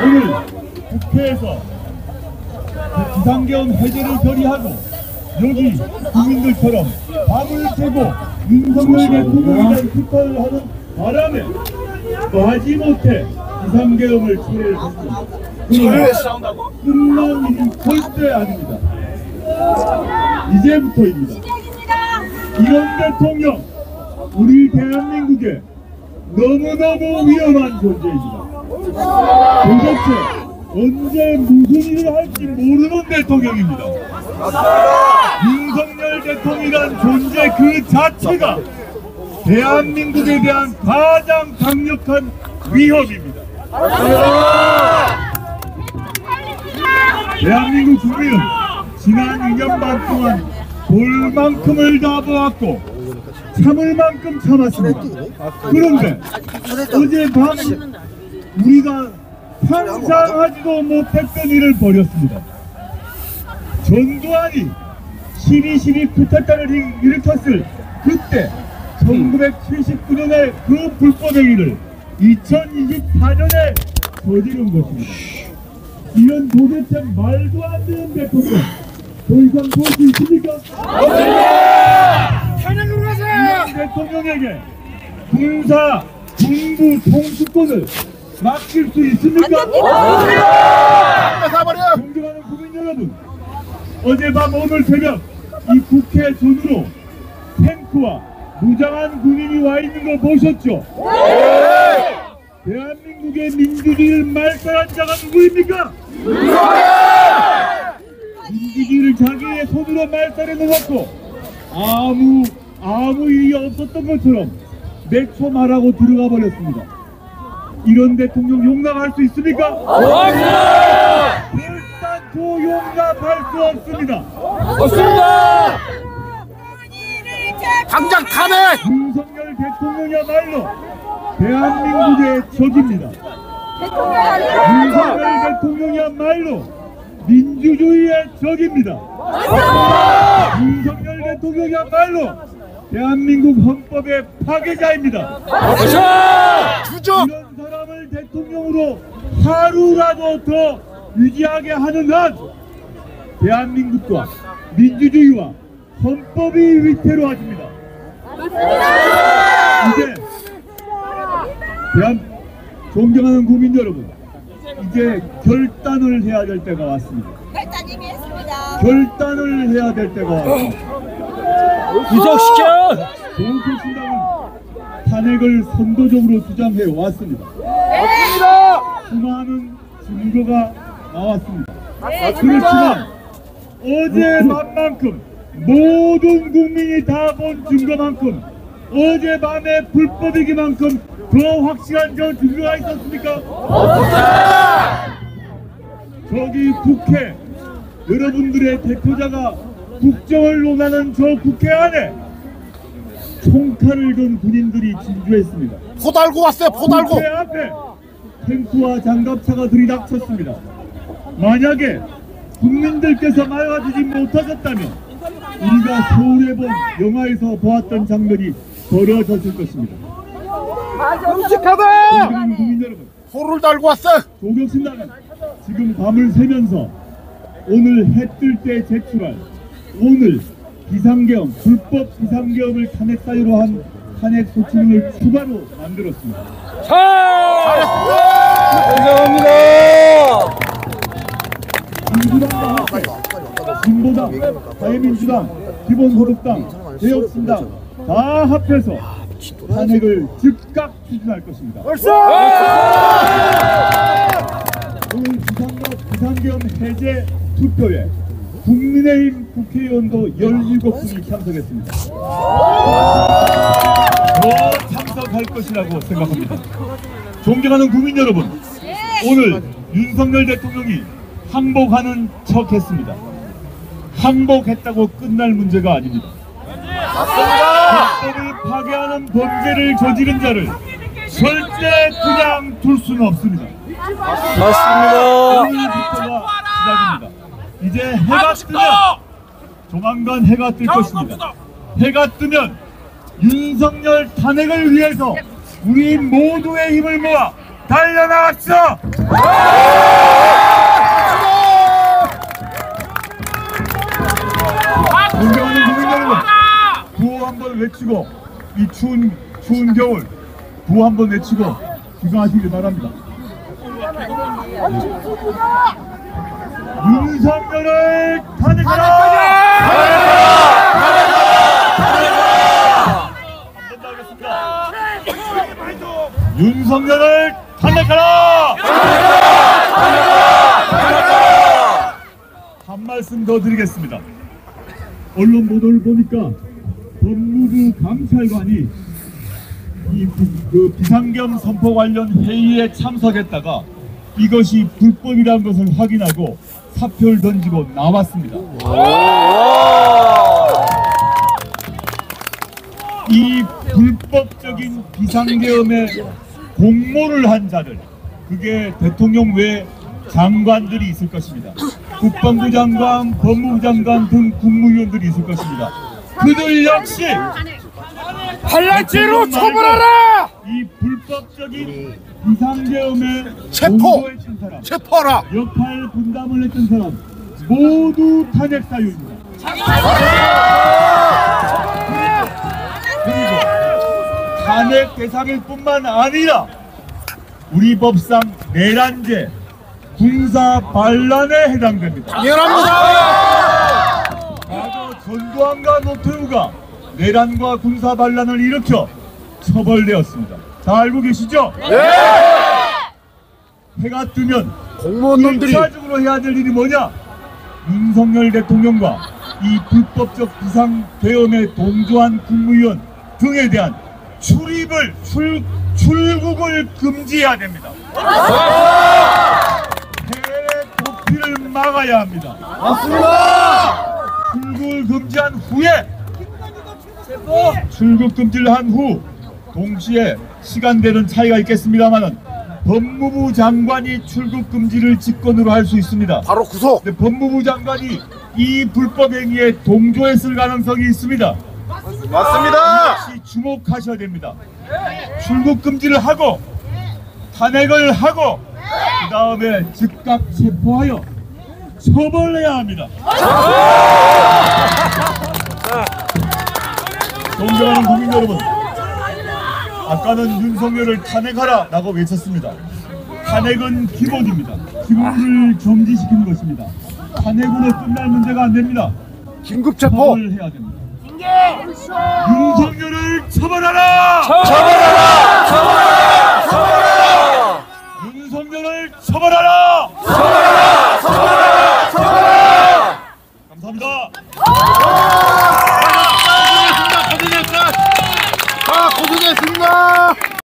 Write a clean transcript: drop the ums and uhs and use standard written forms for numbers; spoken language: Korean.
오늘 국회에서 비상계엄 해제를 결의하고 여기 국민들처럼 밤을 새고 윤석열 대통령에 대한 투표를 하는 바람에 마지못해 비상계엄을 철회했습니다. 그러나 끝난 일은 절대 아닙니다. 이제부터입니다. 이런 대통령, 우리 대한민국에 너무너무 위험한 존재입니다. 도대체 언제 무슨 일을 할지 모르는 대통령입니다. 윤석열 대통령이란 존재 그 자체가 대한민국에 대한 가장 강력한 위협입니다. 대한민국 국민은 지난 2년 반 동안 볼 만큼을 다 보았고 참을 만큼 참았습니다. 그런데 어젯밤 우리가 상상하지도 못했던 일을 벌였습니다. 전두환이 12.12 쿠데타를 일으켰을 그때 1979년의 그 불법행위를 2024년에 저지른 것입니다. 이런 도대체 말도 안 되는 대통령 더 이상 볼 수 있습니까? 탄핵으로 가자! 이런 대통령에게 군사, 군부 통수권을 맡길 수 있습니까? 존경하는 국민 여러분, 어젯밤 오늘 새벽 이 국회 전으로 탱크와 무장한 군인이 와 있는 거 보셨죠? 대한민국의 민주주의를 말살한 자가 누구입니까? 민주주의를 자기의 손으로 말살해 놓았고 아무 일이 없었던 것처럼 몇 초 말하고 들어가 버렸습니다. 이런 대통령 용납할 수 있습니까? 결단코 용납할 수 없습니다. 없습니다. 당장 탄핵! 윤석열 대통령이야말로 대한민국의 적입니다. 윤석열 대통령이야말로 민주주의의 적입니다. 윤석열 대통령이야말로 대한민국 헌법의 파괴자입니다. 이런 사람을 대통령으로 하루라도 더 유지하게 하는 한 대한민국과 민주주의와 헌법이 위태로워집니다. 이제 존경하는 국민 여러분, 이제 결단을 해야 될 때가 왔습니다. 결단이미 했습니다. 결단을 해야 될 때가 왔습니다. 구속시켜! 조국신당은 탄핵을 선도적으로 주장해 왔습니다. 수많은 증거가 나왔습니다. 그렇지만 어젯밤만큼 모든 국민이 다 본 증거만큼 어젯밤의 불법이기만큼 더 확실한 저 증거가 있었습니까? 저기 국회, 여러분들의 대표자가 국정을 논하는 저 국회 안에 총칼을 든 군인들이 진주했습니다. 포 달고 왔어요, 포 달고! 국회 앞에 탱크와 장갑차가 들이닥쳤습니다. 만약에 국민들께서 막아주지 못하셨다면 우리가 서울에 본 영화에서 보았던 장면이 벌어졌을 것입니다. 끔찍하다! 국민 여러분, 포를 달고 왔어! 조국신당은 지금 밤을 새면서 오늘 해 뜰 때 제출할 오늘 비상계엄, 불법 비상계엄을 탄핵 사유로 한 탄핵 소추문을 추가로 만들었습니다. 감사합니다! 민주당과 함께 진보당, 자유민주당, 기본소득당, 개혁신당 다 합해서 탄핵을 즉각 추진할 것입니다. 오늘 비상계엄 해제 투표에 국민의힘 국회의원도 17분이 참석했습니다. 더 참석할 것이라고 생각합니다. 존경하는 국민 여러분, 오늘 윤석열 대통령이 항복하는 척 했습니다. 항복했다고 끝날 문제가 아닙니다. 헌법을 파괴하는 범죄를 저지른 자를 절대 그냥 둘 수는 없습니다. 맞습니다. 오늘부터가 시작입니다. 이제 해가 뜨면 조만간 해가 뜰 것입니다. 해가 뜨면 윤석열 탄핵을 위해서 우리 모두의 힘을 모아 달려나갑시다. 존경하는 국민 여러분, 구호 한번 외치고 이 추운 겨울 구호 한번 외치고 기상하시길 바랍니다. 윤석열을 탄핵하라! 윤석열을 탄핵하라! 한 말씀 더 드리겠습니다. 언론 보도를 보니까 법무부 감찰관이 그 비상경 선포 관련 회의에 참석했다가 이것이 불법이라는 것을 확인하고 사표를 던지고 나왔습니다. 이 불법적인 비상계엄에 공모를 한 자들, 그게 대통령 외 장관들이 있을 것입니다. 국방부 장관, 법무부 장관 등 국무위원들이 있을 것입니다. 그들 역시 발랄죄로 처벌하라! 이 불법적인 비상계엄에 체포! 공모했던 사람, 체포하라! 역할 분담을 했던 사람 모두 탄핵 사유입니다. 그리고 탄핵 대상일 뿐만 아니라 우리 법상 내란죄, 군사 반란에 해당됩니다. 당연합니다! 과거 전두환과 노태우가 내란과 군사 반란을 일으켜 처벌되었습니다. 다 알고 계시죠? 네! 해가 뜨면 공무원놈들이 1차적으로 해야 될 일이 뭐냐? 윤석열 대통령과 이 불법적 비상계엄에 동조한 국무위원 등에 대한 출국을 금지해야 됩니다. 해외 도피를 막아야 합니다. 맞습니다! 출국을 금지한 후에 출국 금지를 한 후 동시에 시간대는 차이가 있겠습니다만은 법무부 장관이 출국 금지를 직권으로 할 수 있습니다. 바로 구속! 근데 법무부 장관이 이 불법 행위에 동조했을 가능성이 있습니다. 맞습니다! 역시 주목하셔야 됩니다. 출국 금지를 하고 탄핵을 하고 그 다음에 즉각 체포하여 처벌해야 합니다. 존경하는 국민 여러분, 아까는 윤석열을 탄핵하라 라고 외쳤습니다. 탄핵은 기본입니다. 기본을 정지시키는 것입니다. 탄핵으로 끝날 문제가 안 됩니다. 긴급 체포! 처벌을 해야 됩니다. 윤석열을 처벌하라! 처벌하라! 처벌하라! 처벌하라! 윤석열을 처벌하라! 처벌하라! 처벌하라! 처벌하라! 감사합니다.